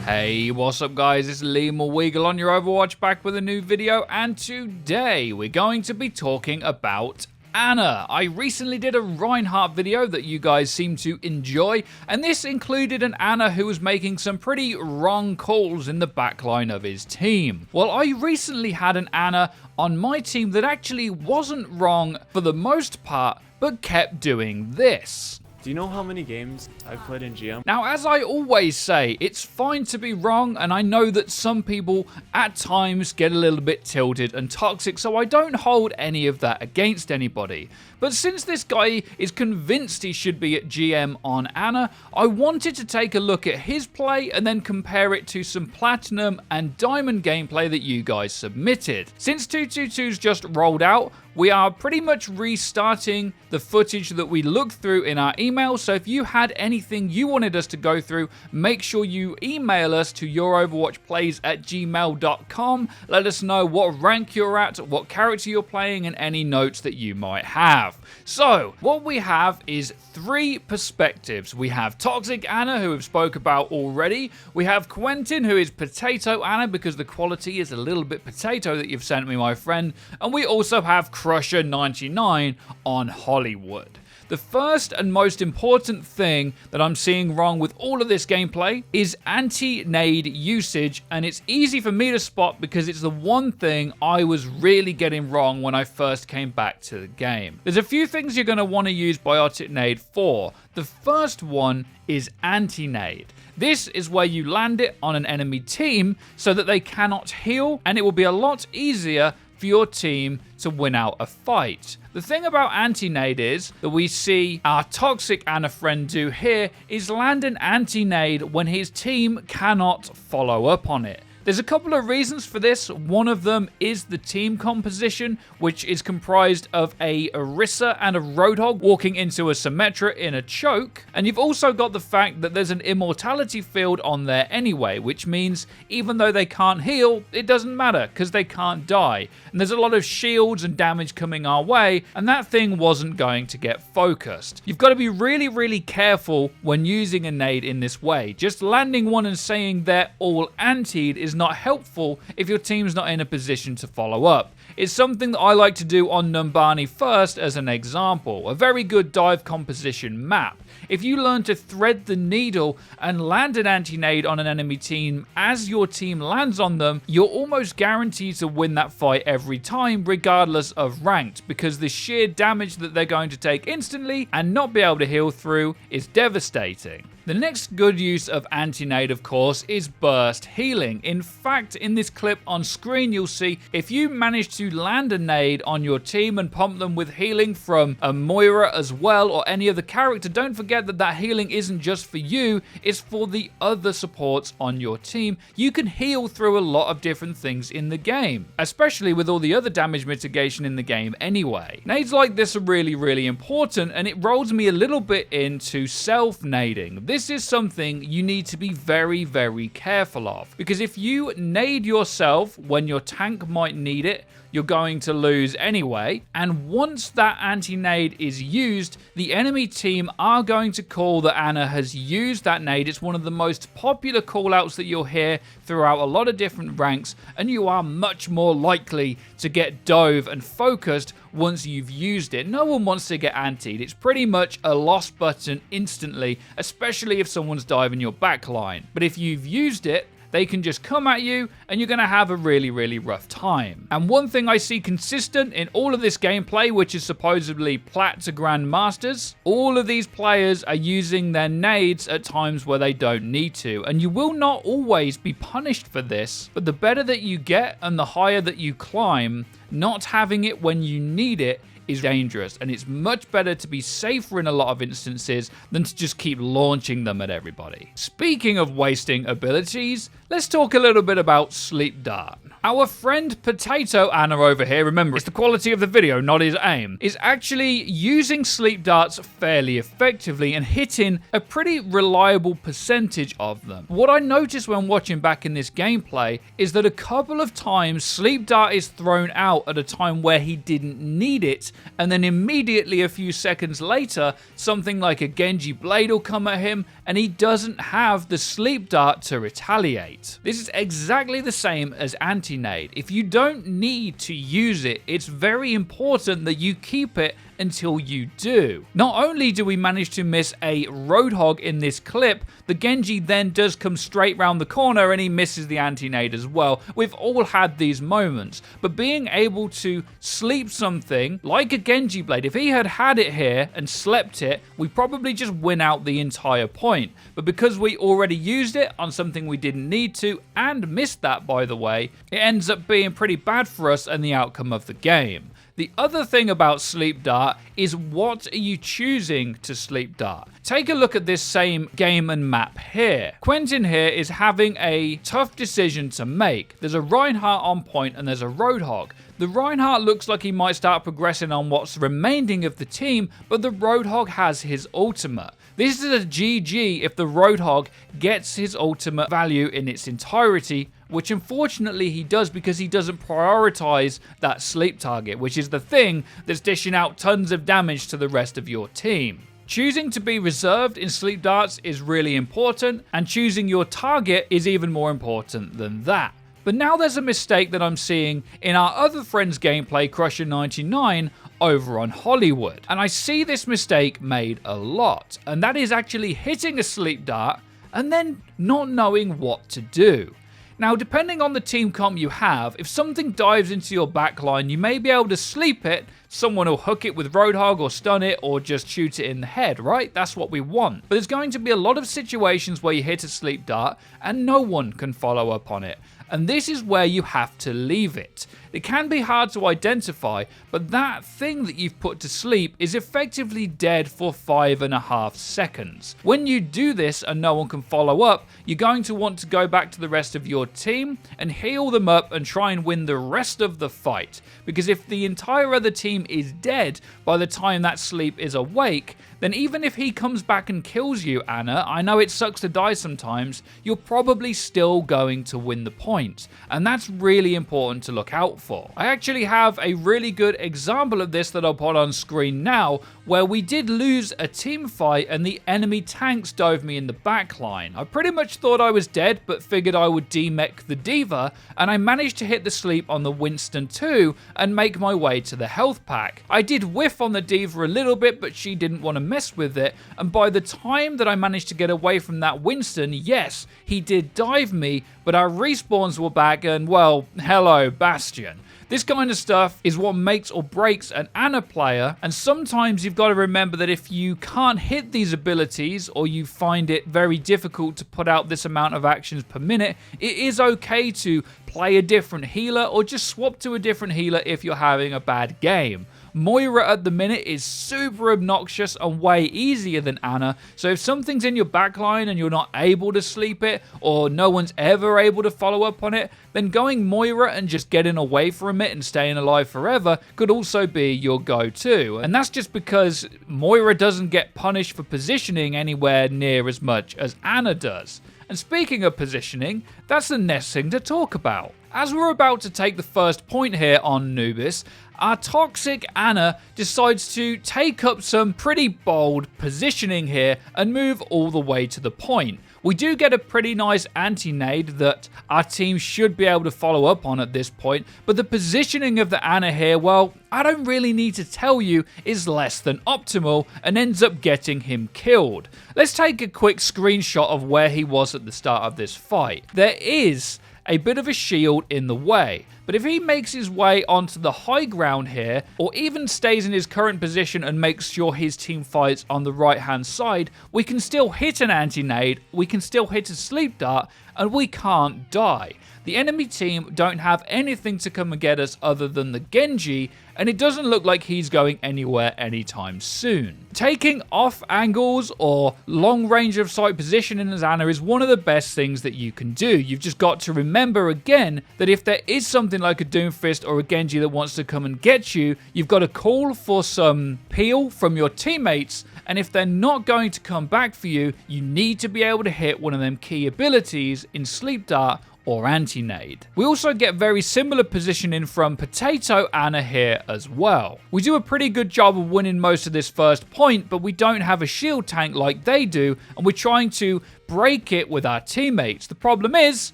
Hey, what's up guys, it's Lee Weagle on your Overwatch, back with a new video, and today we're going to be talking about Ana. I recently did a Reinhardt video that you guys seem to enjoy, and this included an Ana who was making some pretty wrong calls in the backline of his team. Well, I recently had an Ana on my team that actually wasn't wrong for the most part, but kept doing this. Do you know how many games I've played in GM? Now, as I always say, it's fine to be wrong, and I know that some people at times get a little bit tilted and toxic, so I don't hold any of that against anybody. But since this guy is convinced he should be at GM on Ana, I wanted to take a look at his play and then compare it to some Platinum and Diamond gameplay that you guys submitted. Since 222's just rolled out, we are pretty much restarting the footage that we looked through in our email, so if you had anything you wanted us to go through, make sure you email us to youroverwatchplays@gmail.com. Let us know what rank you're at, what character you're playing, and any notes that you might have. So, what we have is three perspectives. We have Toxic Ana, who we've spoke about already. We have Quentin, who is Potato Ana, because the quality is a little bit potato that you've sent me, my friend. And we also have Crusher 99 on Hollywood. The first and most important thing that I'm seeing wrong with all of this gameplay is anti-nade usage, and it's easy for me to spot because it's the one thing I was really getting wrong when I first came back to the game. There's a few things you're going to want to use Biotic Nade for. The first one is anti-nade. This is where you land it on an enemy team so that they cannot heal, and it will be a lot easier for your team to win out a fight. The thing about anti-nade is that we see our Toxic Ana friend do here is land an anti-nade when his team cannot follow up on it. There's a couple of reasons for this. One of them is the team composition, which is comprised of a Orisa and a Roadhog walking into a Symmetra in a choke. And you've also got the fact that there's an immortality field on there anyway, which means even though they can't heal, it doesn't matter because they can't die. And there's a lot of shields and damage coming our way, and that thing wasn't going to get focused. You've got to be really, really careful when using a nade in this way. Just landing one and saying they're all antied is not helpful if your team's not in a position to follow up. It's something that I like to do on Numbani first as an example. A very good dive composition map. If you learn to thread the needle and land an anti-nade on an enemy team as your team lands on them, you're almost guaranteed to win that fight every time, regardless of ranked, because the sheer damage that they're going to take instantly and not be able to heal through is devastating. The next good use of anti-nade, of course, is burst healing. In fact, in this clip on screen, you'll see if you manage to land a nade on your team and pump them with healing from a Moira as well, or any other character, don't forget that that healing isn't just for you, it's for the other supports on your team. You can heal through a lot of different things in the game, especially with all the other damage mitigation in the game anyway. Nades like this are really, really important, and it rolls me a little bit into self-nading. This is something you need to be very, very careful of, because if you nade yourself when your tank might need it, you're going to lose anyway, and once that anti-nade is used, the enemy team are going to call that Ana has used that nade. It's one of the most popular callouts that you'll hear throughout a lot of different ranks, and you are much more likely to get dove and focused once you've used it. No one wants to get antied. It's pretty much a loss button instantly, especially if someone's diving your backline. But if you've used it, they can just come at you and you're going to have a really, really rough time. And one thing I see consistent in all of this gameplay, which is supposedly Plat to Grandmasters, all of these players are using their nades at times where they don't need to. And you will not always be punished for this, but the better that you get and the higher that you climb, not having it when you need it is dangerous, and it's much better to be safer in a lot of instances than to just keep launching them at everybody. Speaking of wasting abilities, let's talk a little bit about Sleep Dart. Our friend Potato Anna over here, remember, it's the quality of the video, not his aim, is actually using sleep darts fairly effectively and hitting a pretty reliable percentage of them. What I noticed when watching back in this gameplay is that a couple of times sleep dart is thrown out at a time where he didn't need it, and then immediately a few seconds later, something like a Genji blade will come at him, and he doesn't have the sleep dart to retaliate. This is exactly the same as anti-nade. If you don't need to use it, it's very important that you keep it until you do. Not only do we manage to miss a Roadhog in this clip, the Genji then does come straight round the corner and he misses the anti-nade as well. We've all had these moments, but being able to sleep something like a Genji blade, if he had had it here and slept it, we probably just win out the entire point. But because we already used it on something we didn't need to, and missed that by the way, it ends up being pretty bad for us and the outcome of the game. The other thing about sleep dart is what are you choosing to sleep dart? Take a look at this same game and map here. Quentin here is having a tough decision to make. There's a Reinhardt on point and there's a Roadhog. The Reinhardt looks like he might start progressing on what's remaining of the team, but the Roadhog has his ultimate. This is a GG if the Roadhog gets his ultimate value in its entirety, which unfortunately he does because he doesn't prioritize that sleep target, which is the thing that's dishing out tons of damage to the rest of your team. Choosing to be reserved in sleep darts is really important, and choosing your target is even more important than that. But now there's a mistake that I'm seeing in our other friend's gameplay, Crusher99, over on Hollywood. And I see this mistake made a lot, and that is actually hitting a sleep dart and then not knowing what to do. Now, depending on the team comp you have, if something dives into your backline, you may be able to sleep it, someone will hook it with Roadhog or stun it or just shoot it in the head, right? That's what we want. But there's going to be a lot of situations where you hit a sleep dart and no one can follow up on it. And this is where you have to leave it. It can be hard to identify, but that thing that you've put to sleep is effectively dead for 5.5 seconds. When you do this and no one can follow up, you're going to want to go back to the rest of your team and heal them up and try and win the rest of the fight. Because if the entire other team is dead by the time that sleep is awake, then even if he comes back and kills you, Anna, I know it sucks to die sometimes, you're probably still going to win the point. And that's really important to look out for. I actually have a really good example of this that I'll put on screen now, where we did lose a team fight and the enemy tanks dove me in the backline. I pretty much thought I was dead, but figured I would demech the Diva, and I managed to hit the sleep on the Winston too and make my way to the health pack. I did whiff on the Diva a little bit, but she didn't want to mess with it, and by the time that I managed to get away from that Winston, yes, he did dive me, but our respawns were back and, well, hello, Bastion. This kind of stuff is what makes or breaks an Anna player, and sometimes you've got to remember that if you can't hit these abilities or you find it very difficult to put out this amount of actions per minute, it is okay to play a different healer or just swap to a different healer if you're having a bad game. Moira at the minute is super obnoxious and way easier than Anna, so if something's in your backline and you're not able to sleep it, or no one's ever able to follow up on it, then going Moira and just getting away from it and staying alive forever could also be your go-to. And that's just because Moira doesn't get punished for positioning anywhere near as much as Anna does. And speaking of positioning, that's the next thing to talk about. As we're about to take the first point here on Nubis, our toxic Anna decides to take up some pretty bold positioning here and move all the way to the point. We do get a pretty nice anti-nade that our team should be able to follow up on at this point, but the positioning of the Anna here, well, I don't really need to tell you, is less than optimal and ends up getting him killed. Let's take a quick screenshot of where he was at the start of this fight. There is a bit of a shield in the way, but if he makes his way onto the high ground here, or even stays in his current position and makes sure his team fights on the right hand side, we can still hit an anti-nade, we can still hit a sleep dart, and we can't die. The enemy team don't have anything to come and get us other than the Genji, and it doesn't look like he's going anywhere anytime soon. Taking off angles or long range of sight positioning as Ana is one of the best things that you can do. You've just got to remember again that if there is something like a Doomfist or a Genji that wants to come and get you, you've got to call for some peel from your teammates, and if they're not going to come back for you, you need to be able to hit one of them key abilities in Sleep Dart or anti-nade. We also get very similar positioning from Potato Ana here as well. We do a pretty good job of winning most of this first point, but we don't have a shield tank like they do, and we're trying to break it with our teammates. The problem is,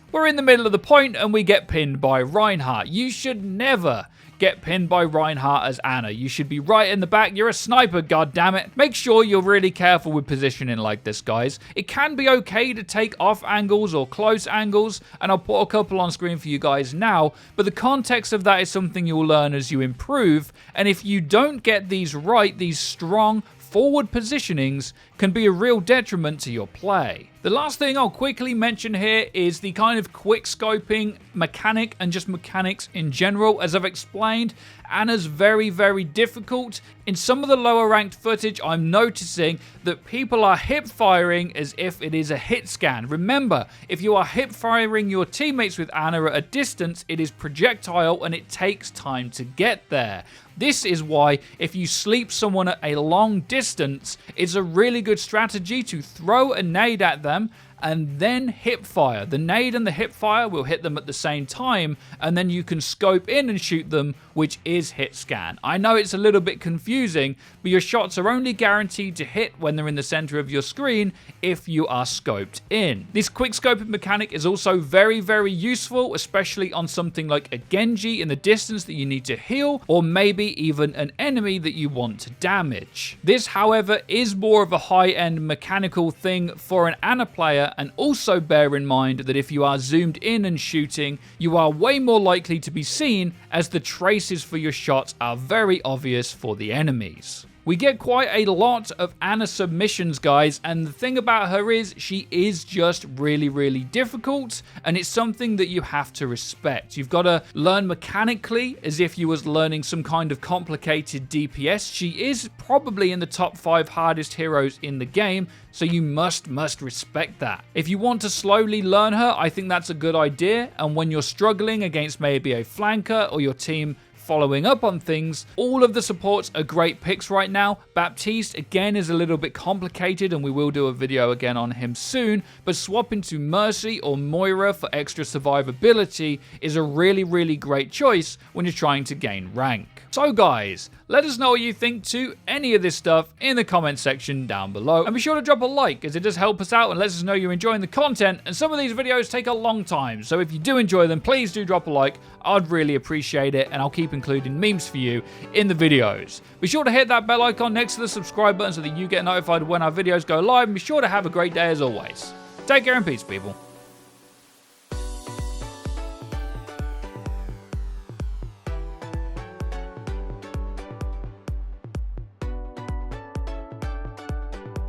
we're in the middle of the point and we get pinned by Reinhardt. You should never get pinned by Reinhardt as Ana. You should be right in the back. You're a sniper, goddammit. Make sure you're really careful with positioning like this, guys. It can be okay to take off angles or close angles, and I'll put a couple on screen for you guys now, but the context of that is something you'll learn as you improve, and if you don't get these right, these strong forward positionings can be a real detriment to your play. The last thing I'll quickly mention here is the kind of quick scoping mechanic and just mechanics in general. As I've explained, Ana's very, very difficult. In some of the lower ranked footage, I'm noticing that people are hip firing as if it is a hit scan. Remember, if you are hip firing your teammates with Ana at a distance, it is projectile and it takes time to get there. This is why if you sleep someone at a long distance, it's a really good strategy to throw a nade at them and then hip fire. The nade and the hip fire will hit them at the same time, and then you can scope in and shoot them, which is hit scan. I know it's a little bit confusing, but your shots are only guaranteed to hit when they're in the center of your screen if you are scoped in. This quick scoping mechanic is also very, very useful, especially on something like a Genji in the distance that you need to heal, or maybe even an enemy that you want to damage. This, however, is more of a high-end mechanical thing for an Ana player, and also bear in mind that if you are zoomed in and shooting, you are way more likely to be seen as the traces for your shots are very obvious for the enemies. We get quite a lot of Ana submissions, guys, and the thing about her is she is just really, really difficult, and it's something that you have to respect. You've got to learn mechanically as if you was learning some kind of complicated DPS. She is probably in the top 5 hardest heroes in the game, so you must respect that. If you want to slowly learn her, I think that's a good idea, and when you're struggling against maybe a flanker or your team following up on things, all of the supports are great picks right now. Baptiste, again, is a little bit complicated, and we will do a video again on him soon, but swapping to Mercy or Moira for extra survivability is a really, really great choice when you're trying to gain rank. So guys, let us know what you think to any of this stuff in the comment section down below, and be sure to drop a like as it does help us out and lets us know you're enjoying the content, and some of these videos take a long time, so if you do enjoy them, please do drop a like. I'd really appreciate it, and I'll keep including memes for you in the videos. Be sure to hit that bell icon next to the subscribe button so that you get notified when our videos go live, and be sure to have a great day as always. Take care and peace, people.